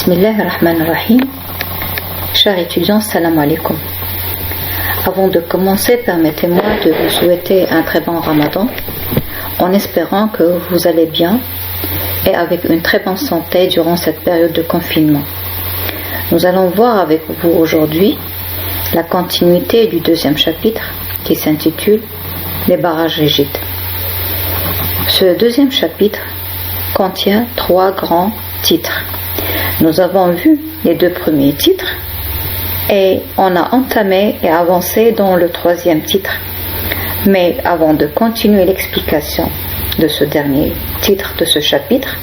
Bismillahirrahmanirrahim. Chers étudiants, salam alaikum. Avant de commencer, permettez-moi de vous souhaiter un très bon ramadan, en espérant que vous allez bien et avec une très bonne santé durant cette période de confinement. Nous allons voir avec vous aujourd'hui la continuité du deuxième chapitre qui s'intitule Les barrages rigides. Ce deuxième chapitre contient 3 grands titres. Nous avons vu les 2 premiers titres et on a entamé et avancé dans le 3e titre. Mais avant de continuer l'explication de ce dernier titre de ce chapitre,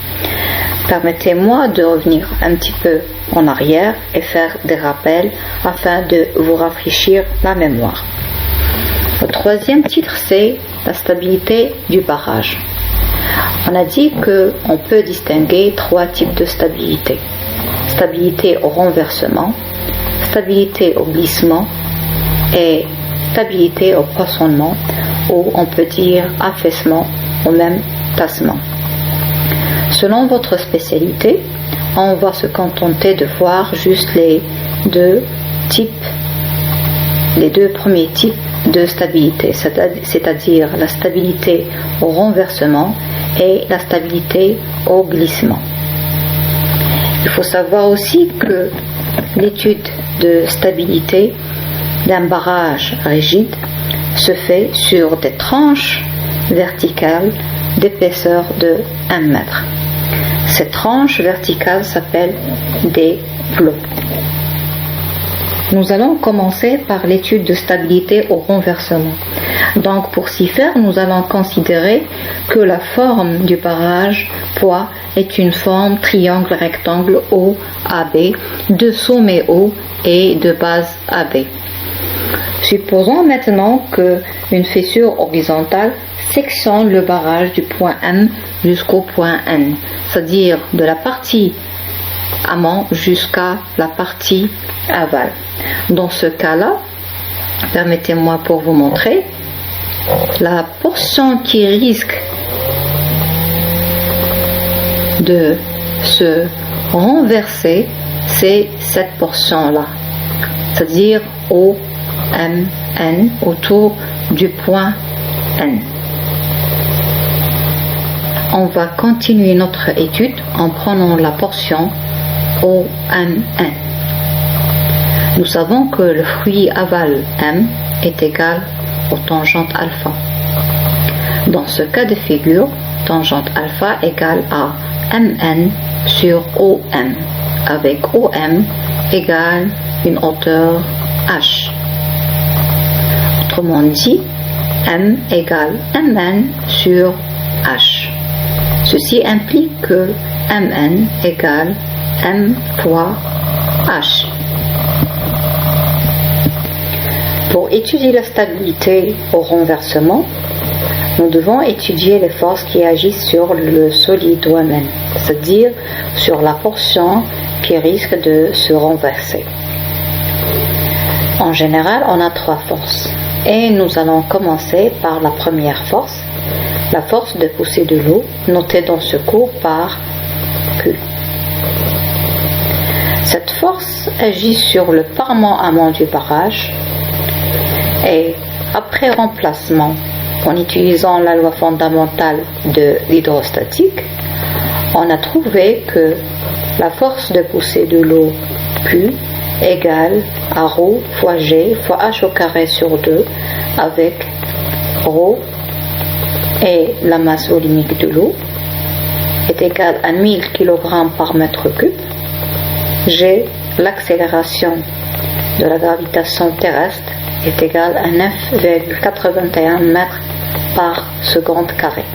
permettez-moi de revenir un petit peu en arrière et faire des rappels afin de vous rafraîchir la mémoire. Le 3e titre, c'est la stabilité du barrage. On a dit qu'on peut distinguer 3 types de stabilité. Stabilité au renversement, stabilité au glissement et stabilité au poissonnement, ou on peut dire affaissement ou même tassement. Selon votre spécialité, on va se contenter de voir juste les 2 premiers types de stabilité, c'est-à-dire la stabilité au renversement et la stabilité au glissement. Il faut savoir aussi que l'étude de stabilité d'un barrage rigide se fait sur des tranches verticales d'épaisseur de 1 mètre. Ces tranches verticales s'appellent des plots. Nous allons commencer par l'étude de stabilité au renversement. Donc pour s'y faire, nous allons considérer que la forme du barrage poids est une forme triangle rectangle OAB de sommet haut et de base AB. Supposons maintenant qu'une fissure horizontale sectionne le barrage du point M jusqu'au point N, c'est-à-dire de la partie amont jusqu'à la partie aval. Dans ce cas-là, permettez-moi pour vous montrer, la portion qui risque de se renverser, c'est cette portion-là, c'est-à-dire OMN, autour du point N. On va continuer notre étude en prenant la portion OMN. Nous savons que le fruit aval M est égal aux tangente alpha. Dans ce cas de figure, tangente alpha égale à MN sur OM, avec OM égale une hauteur H. Autrement dit, M égale MN sur H. Ceci implique que MN égale M fois H. Pour étudier la stabilité au renversement, nous devons étudier les forces qui agissent sur le solide OMN, c'est-à-dire sur la portion qui risque de se renverser. En général, on a 3 forces et nous allons commencer par la première force, la force de poussée de l'eau, notée dans ce cours par Q. Cette force agit sur le parement amont du barrage et après remplacement en utilisant la loi fondamentale de l'hydrostatique, on a trouvé que la force de poussée de l'eau Q égale à ρ fois G fois H au carré sur 2 avec ρ et la masse volumique de l'eau est égale à 1000 kg par mètre cube. G, l'accélération de la gravitation terrestre est égale à 9,81 mètres par seconde carré.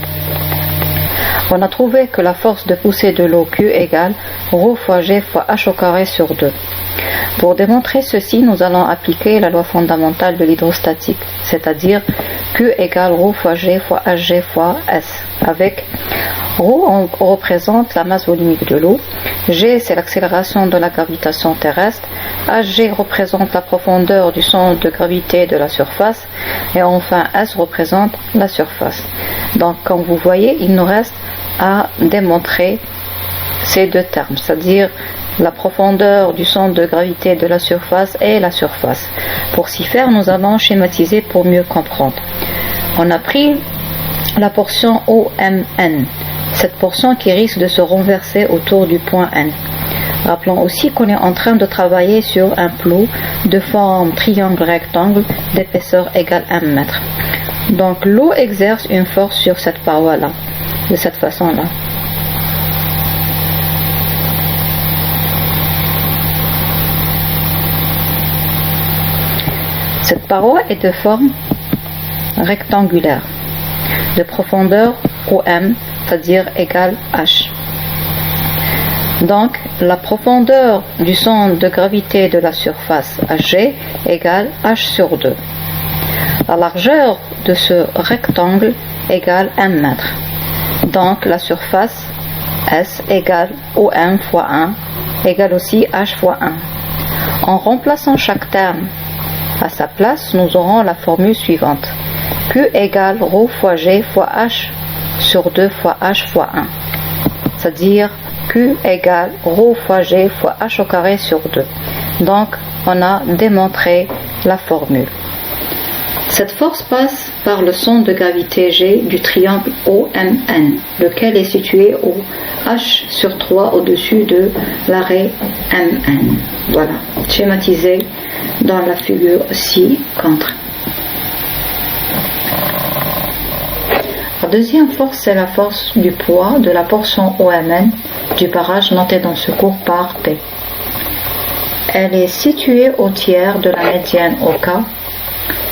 On a trouvé que la force de poussée de l'eau Q égale ρ fois G fois H au carré sur 2. Pour démontrer ceci, nous allons appliquer la loi fondamentale de l'hydrostatique, c'est-à-dire Q égale ρ fois G fois Hg fois S, avec ρ représente la masse volumique de l'eau, G c'est l'accélération de la gravitation terrestre, Hg représente la profondeur du centre de gravité de la surface et enfin S représente la surface. Donc comme vous voyez, il nous reste à démontrer ces deux termes, c'est-à-dire la profondeur du centre de gravité de la surface et la surface. Pour s'y faire, nous allons schématiser pour mieux comprendre. On a pris la portion OMN, cette portion qui risque de se renverser autour du point N. Rappelons aussi qu'on est en train de travailler sur un plot de forme triangle-rectangle d'épaisseur égale 1 mètre. Donc l'eau exerce une force sur cette paroi-là, de cette façon-là. Cette paroi est de forme rectangulaire, de profondeur OM, c'est-à-dire égale H. Donc, la profondeur du centre de gravité de la surface HG égale H sur 2. La largeur de ce rectangle égale 1 mètre. Donc, la surface S égale OM fois 1 égale aussi H fois 1. En remplaçant chaque terme à sa place, nous aurons la formule suivante. Q égale ρ fois G fois H sur 2 fois H fois 1. C'est-à-dire Q égale ρ fois G fois H au carré sur 2. Donc, on a démontré la formule. Cette force passe par le centre de gravité G du triangle OMN, lequel est situé au H sur 3 au-dessus de l'arrêt MN. Voilà, schématisé dans la figure ci-contre. La deuxième force, c'est la force du poids de la portion OMN du barrage noté dans ce cours par P. Elle est située au tiers de la médiane OK,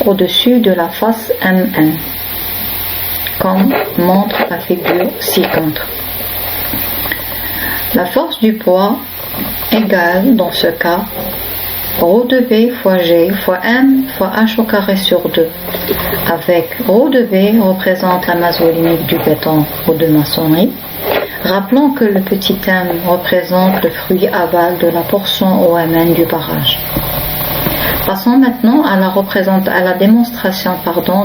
au-dessus de la face MN, comme montre la figure ci-contre. La force du poids égale, dans ce cas, ρ de B fois G fois M fois H au carré sur 2, avec ρ de B représente la masse volumique du béton ou de maçonnerie. Rappelons que le petit m représente le fruit aval de la portion OMN du barrage. Passons maintenant à la démonstration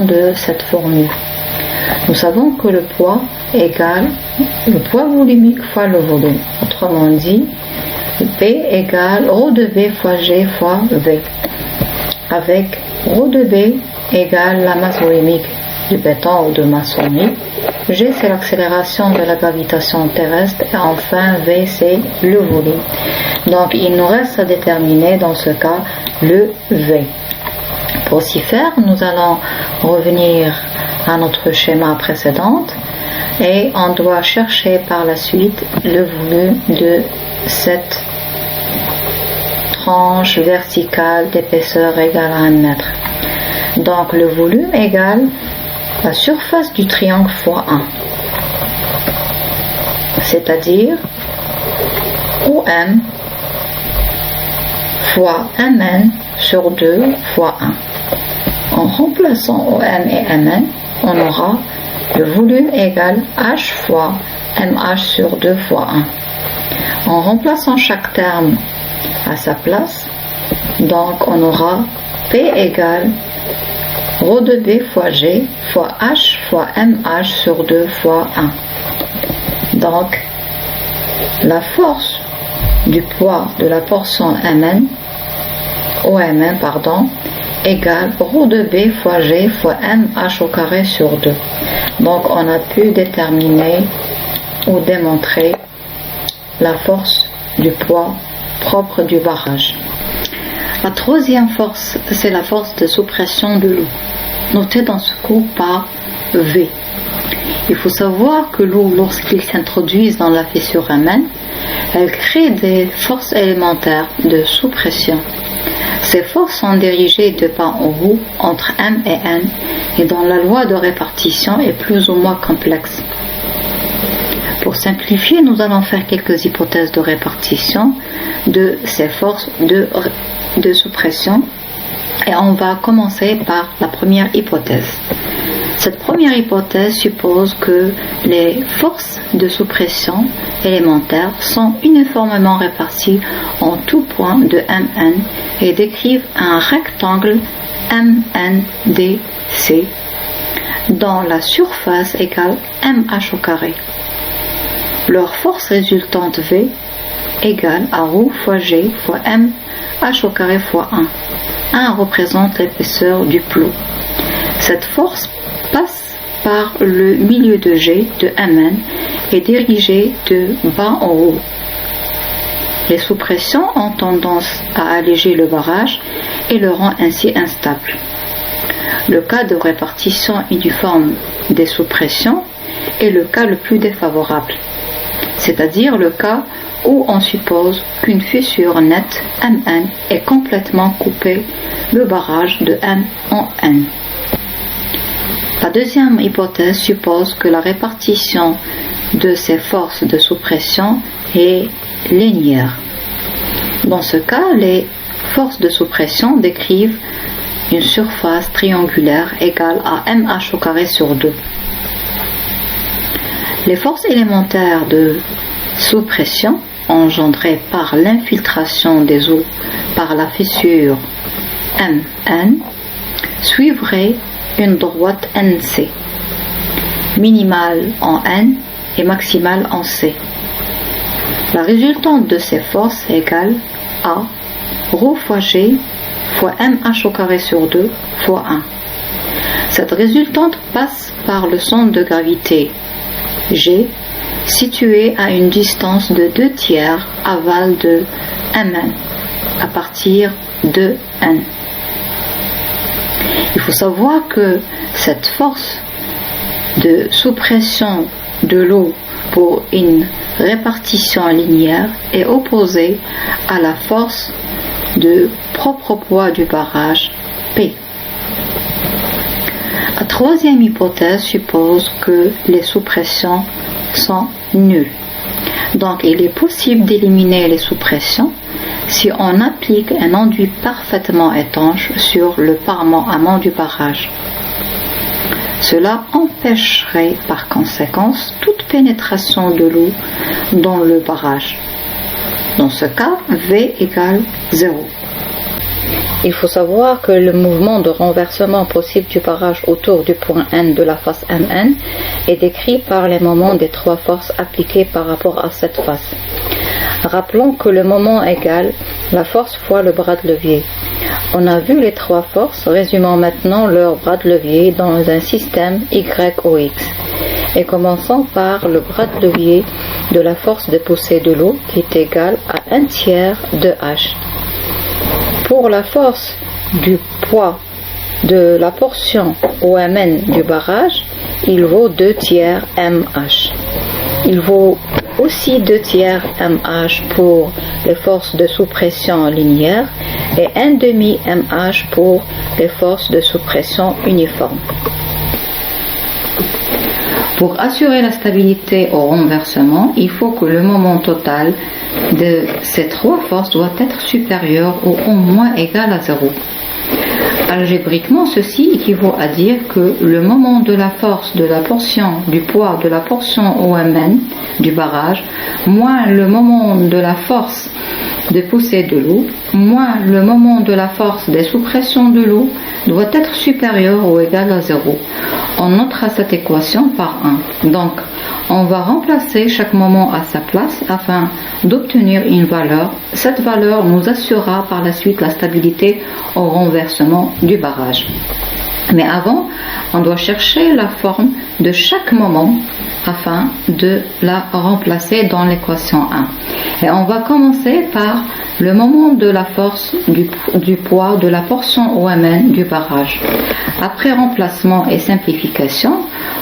de cette formule. Nous savons que le poids égale le poids volumique fois le volume. Autrement dit, P égale ρ de B fois G fois V, avec ρ de B égale la masse volumique du béton ou de maçonnerie. G, c'est l'accélération de la gravitation terrestre, et enfin V, c'est le volume. Donc il nous reste à déterminer dans ce cas le V. Pour s'y faire, nous allons revenir à notre schéma précédent et on doit chercher par la suite le volume de cette tranche verticale d'épaisseur égale à 1 mètre. Donc le volume égale la surface du triangle fois 1, c'est-à-dire OM fois MN sur 2 fois 1. En remplaçant OM et MN, on aura le volume égal H fois MH sur 2 fois 1. En remplaçant chaque terme à sa place, donc on aura P égale ρ de B fois G fois H fois MH sur 2 fois 1. Donc, la force du poids de la portion OMN égale ρ de B fois G fois MH au carré sur 2. Donc, on a pu déterminer ou démontrer la force du poids propre du barrage. La troisième force, c'est la force de sous-pression de l'eau, notée dans ce cours par V. Il faut savoir que l'eau, lorsqu'il s'introduit dans la fissure MN, elle crée des forces élémentaires de sous-pression. Ces forces sont dirigées de bas en haut entre M et N, et dont la loi de répartition est plus ou moins complexe. Pour simplifier, nous allons faire quelques hypothèses de répartition de ces forces de sous-pression, et on va commencer par la première hypothèse. Cette première hypothèse suppose que les forces de sous-pression élémentaires sont uniformément réparties en tout point de MN et décrivent un rectangle MNDC dont la surface égale MH au carré. leur force résultante V égale à ρ fois G fois M H au carré fois 1. 1 représente l'épaisseur du plot. Cette force passe par le milieu de G de Mn et dirigée de bas en haut. Les sous-pressions ont tendance à alléger le barrage et le rend ainsi instable. Le cas de répartition uniforme des sous-pressions est le cas le plus défavorable, c'est-à-dire le cas où on suppose qu'une fissure nette Mn est complètement coupée le barrage de M en N. La deuxième hypothèse suppose que la répartition de ces forces de sous-pression est linéaire. Dans ce cas, les forces de sous-pression décrivent une surface triangulaire égale à mh au carré sur 2. Les forces élémentaires de sous-pression engendrées par l'infiltration des eaux par la fissure Mn suivraient une droite NC, minimale en N et maximale en C. La résultante de ces forces égale à ρ fois G fois mh au carré sur 2 fois 1. Cette résultante passe par le centre de gravité G situé à une distance de 2/3 aval de Mn à partir de N. Il faut savoir que cette force de sous-pression de l'eau pour une répartition linéaire est opposée à la force de propre poids du barrage P. La troisième hypothèse suppose que les sous-pressions sont nulles. Donc il est possible d'éliminer les sous-pressions si on applique un enduit parfaitement étanche sur le parement amont du barrage. Cela empêcherait par conséquence toute pénétration de l'eau dans le barrage. Dans ce cas, V égale 0. Il faut savoir que le mouvement de renversement possible du barrage autour du point N de la face Mn est décrit par les moments des trois forces appliquées par rapport à cette face. Rappelons que le moment égale la force fois le bras de levier. On a vu les trois forces, résumons maintenant leur bras de levier dans un système YOX. Et commençons par le bras de levier de la force de poussée de l'eau qui est égale à 1/3 de H. Pour la force du poids de la portion OMN du barrage, il vaut 2/3 MH. Il vaut aussi 2/3 MH pour les forces de sous-pression linéaire et 1/2 MH pour les forces de sous-pression uniforme. Pour assurer la stabilité au renversement, il faut que le moment total de ces trois forces doit être supérieur ou au moins égal à 0. Algébriquement, ceci équivaut à dire que le moment de la force de la portion du poids de la portion OMN du barrage moins le moment de la force de poussée de l'eau moins le moment de la force des sous-pressions de l'eau doit être supérieur ou égal à 0. On notera cette équation par 1. Donc, on va remplacer chaque moment à sa place afin d'obtenir une valeur. Cette valeur nous assurera par la suite la stabilité au renversement du barrage. Mais avant, on doit chercher la forme de chaque moment afin de la remplacer dans l'équation 1. Et on va commencer par le moment de la force du poids de la portion OMN du barrage. Après remplacement et simplification,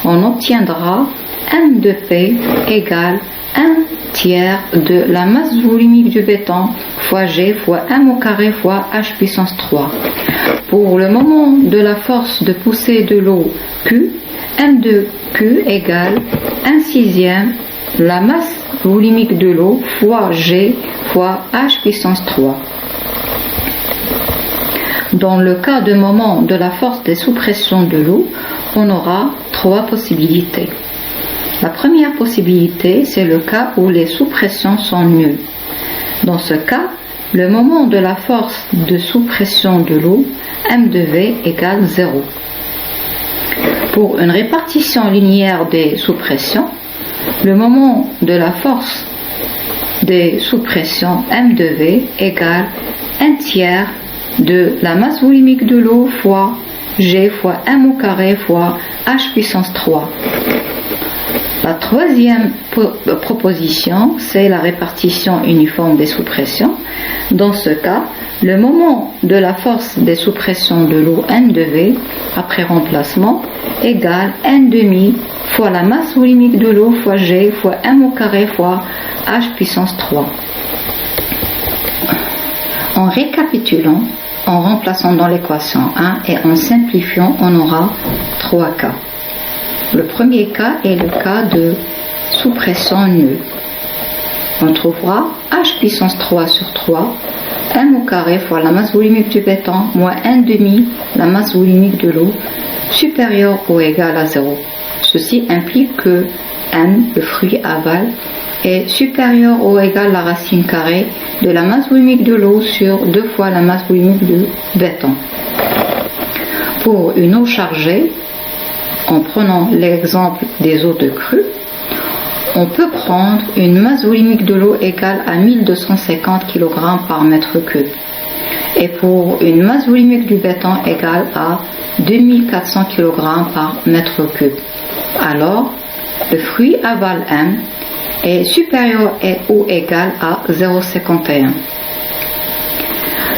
on obtiendra M de P égale 1/3 de la masse volumique du béton fois G fois M au carré fois H puissance 3. Pour le moment de la force de poussée de l'eau Q, M de Q égale 1/6 la masse volumique de l'eau fois G fois H puissance 3. Dans le cas de moment de la force des sous-pressions de l'eau, on aura trois possibilités. La première possibilité, c'est le cas où les sous-pressions sont nulles. Dans ce cas, le moment de la force de sous-pression de l'eau, M de V égale 0. Pour une répartition linéaire des sous-pressions, le moment de la force de sous-pression M de V égale 1/3 de la masse volumique de l'eau fois G fois M au carré fois H puissance 3. La troisième proposition, c'est la répartition uniforme des sous-pressions. Dans ce cas, le moment de la force des sous-pressions de l'eau N de V après remplacement égale N' fois la masse volumique de l'eau fois G fois M au carré fois H puissance 3. En récapitulant, en remplaçant dans l'équation 1 et en simplifiant, on aura 3 cas. Le premier cas est le cas de sous-pression nulle. On trouvera H puissance 3 sur 3, M au carré fois la masse volumique du béton moins N' la masse volumique de l'eau supérieure ou égale à 0. Ceci implique que M, le fruit aval, est supérieur ou égal à la racine carrée de la masse volumique de l'eau sur 2 fois la masse volumique du béton. Pour une eau chargée, en prenant l'exemple des eaux de crue, on peut prendre une masse volumique de l'eau égale à 1250 kg par mètre cube et pour une masse volumique du béton égale à 2400 kg par mètre cube. Alors, le fruit aval M est supérieur ou égal à 0,51.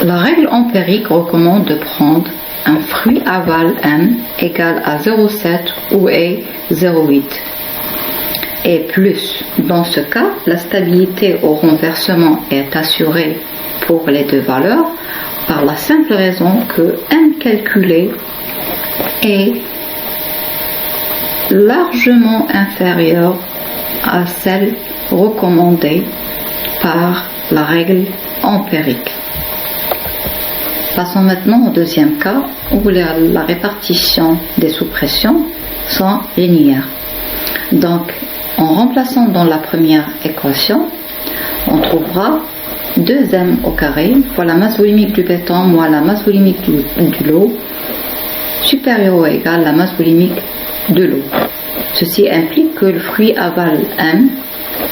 La règle empirique recommande de prendre un fruit aval M égal à 0,7 ou est 0,8 et plus. Dans ce cas, la stabilité au renversement est assurée pour les deux valeurs par la simple raison que M calculé est largement inférieure à celle recommandée par la règle empirique. Passons maintenant au deuxième cas où la répartition des sous-pressions sont linéaires. Donc, en remplaçant dans la première équation, on trouvera 2m au carré fois la masse volumique du béton moins la masse volumique de l'eau supérieure ou égale à la masse volumique de l'eau. Ceci implique que le fruit aval M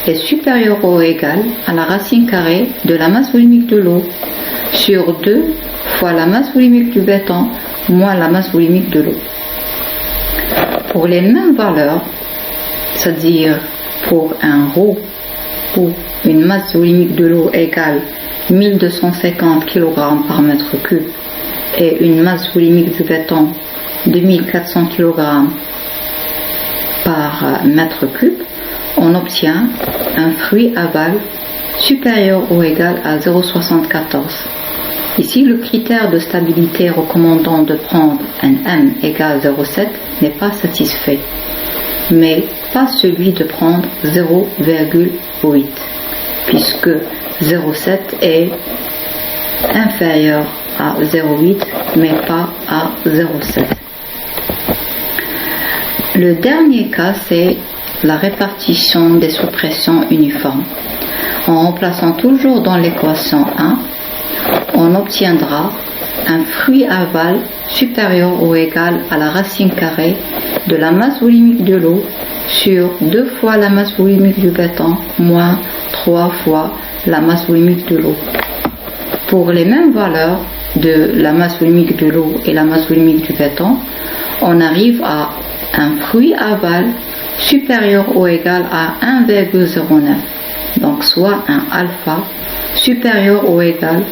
est supérieur ou égal à la racine carrée de la masse volumique de l'eau sur 2 fois la masse volumique du béton moins la masse volumique de l'eau. Pour les mêmes valeurs, c'est-à-dire pour un ρ où une masse volumique de l'eau égale 1250 kg par mètre cube et une masse volumique du béton 2400 kg par mètre cube, on obtient un fruit aval supérieur ou égal à 0,74. Ici, le critère de stabilité recommandant de prendre un M égale 0,7 n'est pas satisfait, mais pas celui de prendre 0,8, puisque 0,7 est inférieur à 0,8, mais pas à 0,7. Le dernier cas, c'est la répartition des sous-pressions uniformes. En remplaçant toujours dans l'équation 1, on obtiendra un fruit aval supérieur ou égal à la racine carrée de la masse volumique de l'eau sur 2 fois la masse volumique du béton moins 3 fois la masse volumique de l'eau. Pour les mêmes valeurs de la masse volumique de l'eau et la masse volumique du béton, on arrive à un fruit aval supérieur ou égal à 1,09, donc soit un alpha supérieur ou égal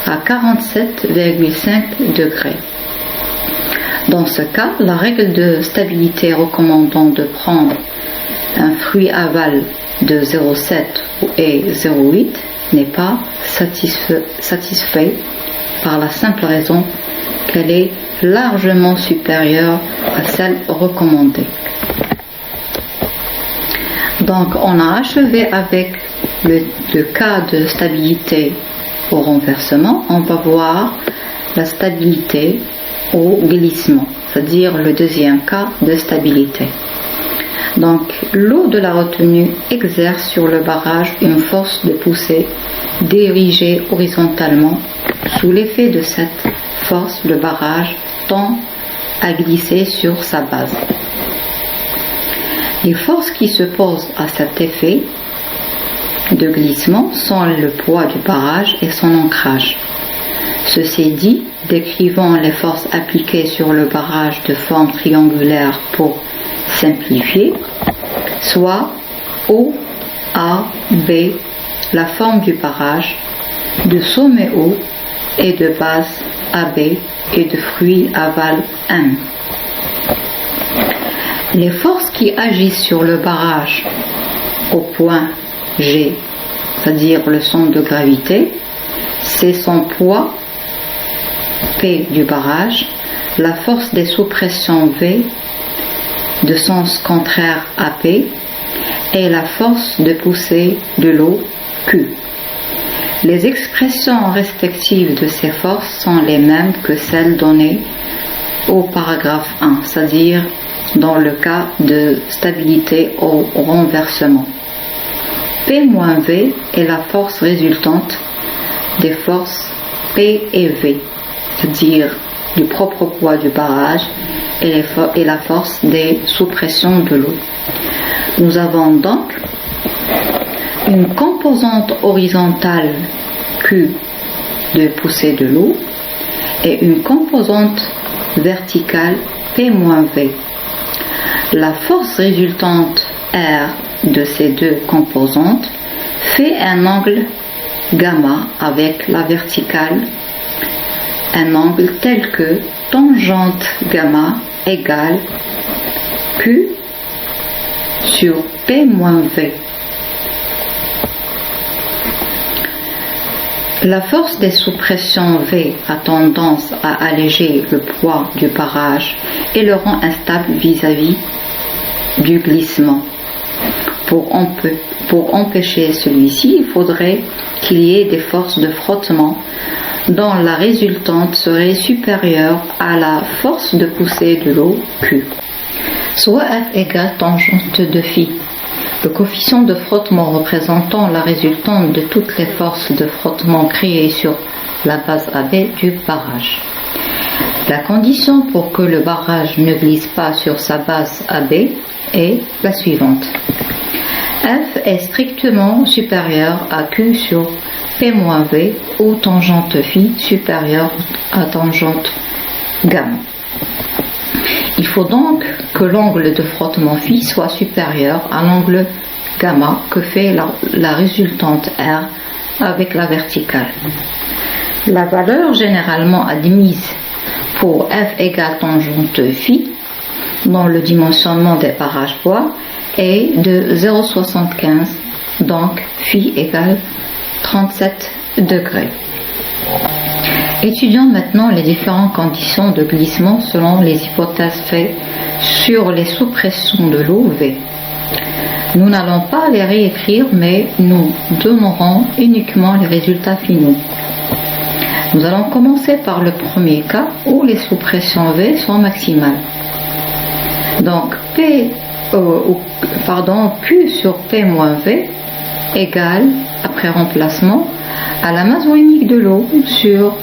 à 47,5 degrés. Dans ce cas, la règle de stabilité recommandant de prendre un fruit aval de 0,7 et 0,8 n'est pas satisfait par la simple raison qu'elle est largement supérieure à celle recommandée. Donc on a achevé avec le cas de stabilité au renversement. On va voir la stabilité au glissement, c'est-à-dire le deuxième cas de stabilité. Donc l'eau de la retenue exerce sur le barrage une force de poussée dirigée horizontalement. Sous l'effet de cette force, le barrage tend à glisser sur sa base. Les forces qui se posent à cet effet de glissement sont le poids du barrage et son ancrage. Ceci dit, décrivons les forces appliquées sur le barrage de forme triangulaire pour simplifier, soit O, A, B, la forme du barrage, de sommet O et de base AB et de fruit aval M. Les forces qui agissent sur le barrage au point G, c'est-à-dire le centre de gravité, c'est son poids P du barrage, la force des sous-pressions V de sens contraire à P et la force de poussée de l'eau Q. Les expressions respectives de ces forces sont les mêmes que celles données au paragraphe 1, c'est-à-dire dans le cas de stabilité au renversement. P-V est la force résultante des forces P et V, c'est-à-dire du propre poids du barrage et la force des sous-pressions de l'eau. Nous avons donc une composante horizontale Q de poussée de l'eau et une composante verticale P-V. La force résultante R de ces deux composantes fait un angle gamma avec la verticale, un angle tel que tangente gamma égale Q sur P-V. La force des sous-pressions V a tendance à alléger le poids du barrage et le rend instable vis-à-vis du glissement. Pour empêcher celui-ci, il faudrait qu'il y ait des forces de frottement dont la résultante serait supérieure à la force de poussée de l'eau Q, soit F égale tangente de phi. Le coefficient de frottement représentant la résultante de toutes les forces de frottement créées sur la base AB du barrage. La condition pour que le barrage ne glisse pas sur sa base AB est la suivante. F est strictement supérieur à Q sur P-V ou tangente phi supérieure à tangente gamma. Il faut donc que l'angle de frottement phi soit supérieur à l'angle gamma que fait la résultante R avec la verticale. La valeur généralement admise pour F égale tangente phi dans le dimensionnement des barrages bois est de 0,75, donc phi égale 37 degrés. Étudions maintenant les différentes conditions de glissement selon les hypothèses faites sur les sous-pressions de l'eau V. Nous n'allons pas les réécrire, mais nous donnerons uniquement les résultats finaux. Nous allons commencer par le premier cas où les sous-pressions V sont maximales. Donc Q sur P-V égale, après remplacement, à la masse volumique de l'eau sur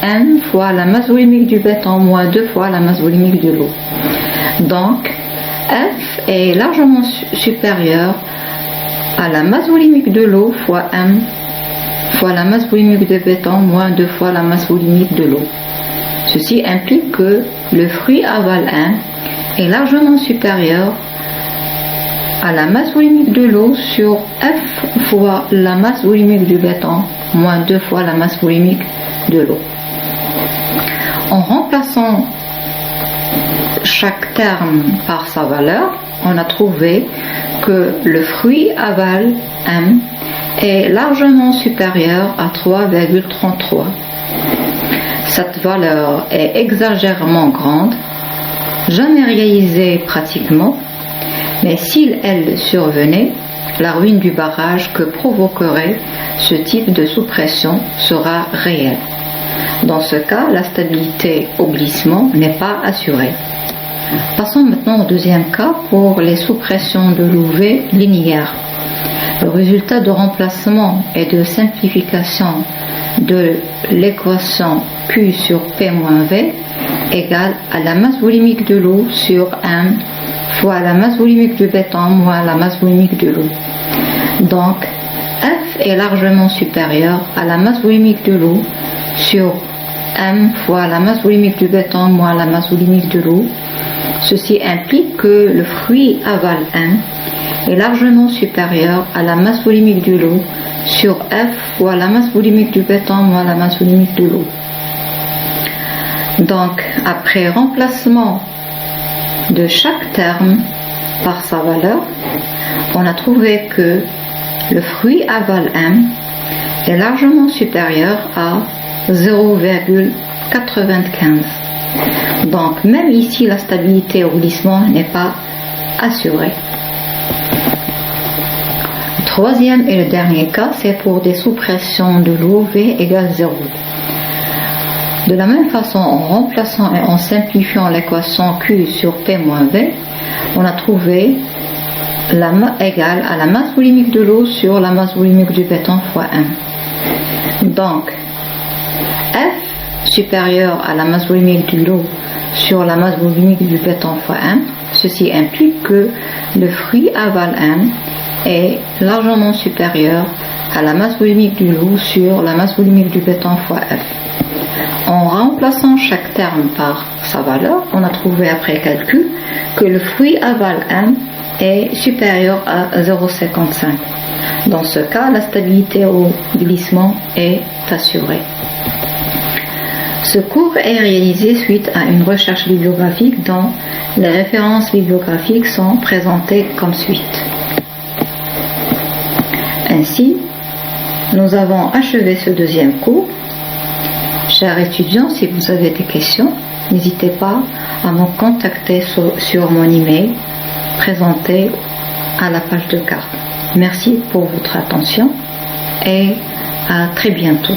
M fois la masse volumique du béton moins 2 fois la masse volumique de l'eau. Donc, F est largement supérieur à la masse volumique de l'eau fois M fois la masse volumique de béton moins 2 fois la masse volumique de l'eau. Ceci implique que le fruit aval M est largement supérieur à la masse volumique de l'eau sur F fois la masse volumique du béton moins 2 fois la masse volumique de l'eau. En remplaçant chaque terme par sa valeur, on a trouvé que le fruit aval M est largement supérieur à 3,33. Cette valeur est exagérément grande, jamais réalisée pratiquement, mais si elle survenait, la ruine du barrage que provoquerait ce type de sous-pression sera réelle. Dans ce cas, la stabilité au glissement n'est pas assurée. Passons maintenant au deuxième cas pour les sous-pressions de l'UV linéaires. Le résultat de remplacement et de simplification de l'équation Q sur P-V égale à la masse volumique de l'eau sur M fois la masse volumique du béton moins la masse volumique de l'eau. Donc, F est largement supérieur à la masse volumique de l'eau sur M fois la masse volumique du béton moins la masse volumique de l'eau. Ceci implique que le fruit aval M est largement supérieur à la masse volumique de l'eau sur F fois la masse volumique du béton moins la masse volumique de l'eau. Donc, après remplacement de chaque terme par sa valeur, on a trouvé que le fruit aval M est largement supérieur à 0,95. Donc, même ici, la stabilité au glissement n'est pas assurée. Le troisième et le dernier cas, c'est pour des sous-pressions de l'eau V égale 0. De la même façon, en remplaçant et en simplifiant l'équation Q sur P moins V, on a trouvé égale à la masse volumique de l'eau sur la masse volumique du béton fois M. Donc, F supérieur à la masse volumique de l'eau sur la masse volumique du béton fois M, ceci implique que le fruit aval M est largement supérieur à la masse volumique de l'eau sur la masse volumique du béton fois F. En remplaçant chaque terme par sa valeur, on a trouvé après calcul que le fruit aval M est supérieur à 0,55. Dans ce cas, la stabilité au glissement est assurée. Ce cours est réalisé suite à une recherche bibliographique dont les références bibliographiques sont présentées comme suite. Ainsi, nous avons achevé ce deuxième cours. Chers étudiants, si vous avez des questions, n'hésitez pas à me contacter sur mon email présenté à la page de carte. Merci pour votre attention et à très bientôt.